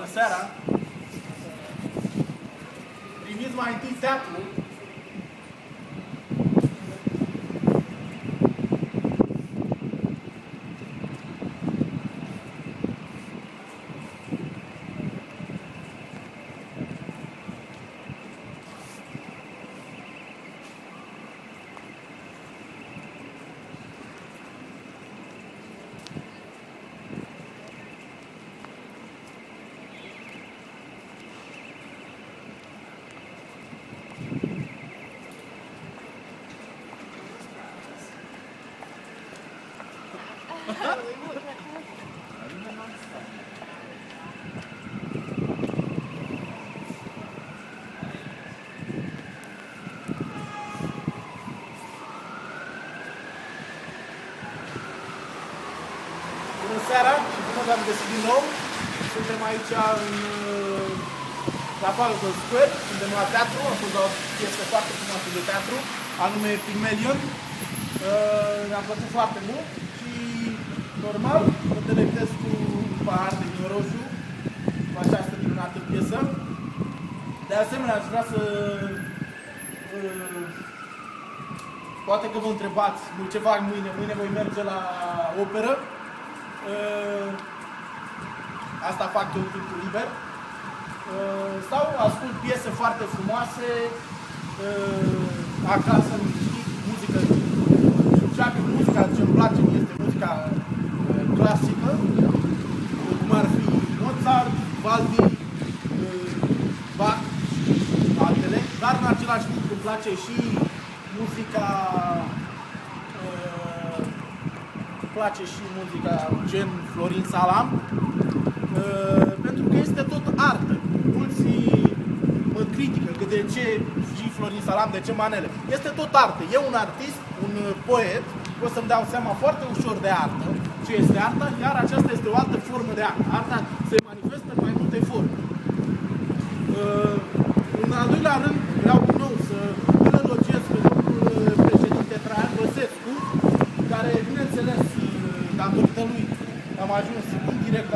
Bună seara! Primiți mai întâi teatru. Bună seara și bine v-am găsit din nou. Suntem aici la Falcon Square, suntem la teatru, a fost o piesă foarte frumoasă de teatru, anume Pygmalion. Ne-a plăcut foarte mult și normal mă delectez cu un pahar de vin roșu cu această minunată piesă. De asemenea, aș vrea să poate că vă întrebați ce fac mâine. Mâine voi merge la operă. Asta fac eu în timpul liber. Sau ascult piese foarte frumoase acasă, în liniștit, muzică. Muzica ce îmi place este muzica clasică, cum ar fi Mozart, Valdi, Bach și altele, dar în același timp îmi place și muzica gen Florin Salam, pentru că este tot artă. Mulți mă critică că de ce și Florin Salam, de ce manele. Este tot artă. E un artist, un poet, o să-mi dau seama foarte ușor de artă, ce este arta, iar aceasta este o altă formă de artă. Arta se manifestă în mai multe forme. În al doilea rând, vreau din nou să îl elogiez pe domnul președinte Traian Băsescu, care, bineînțeles, datorită lui am ajuns indirect,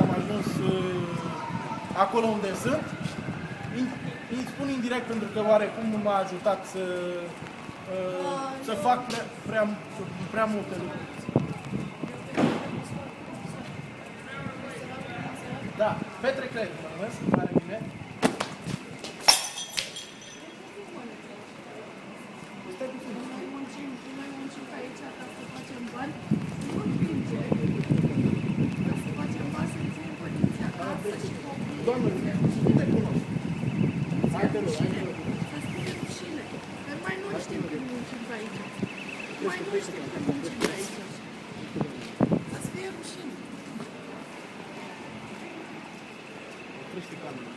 acolo unde sunt. Îi spun indirect pentru că oarecum m-a ajutat să fac prea multe lucruri. Da, Petre Cred, mă numesc, mare bine. Noi muncim aici ca să facem bani, nu împinge, ca să facem bani, să ținem părinții acasă și copiii. Doamne, nu te cunosc. Hai te rog, hai te rog. Să spune rușine. Dar mai nu știm când muncim pe aici. Mai nu știm când muncim pe aici. Să-ți fie rușine. Oprește camera.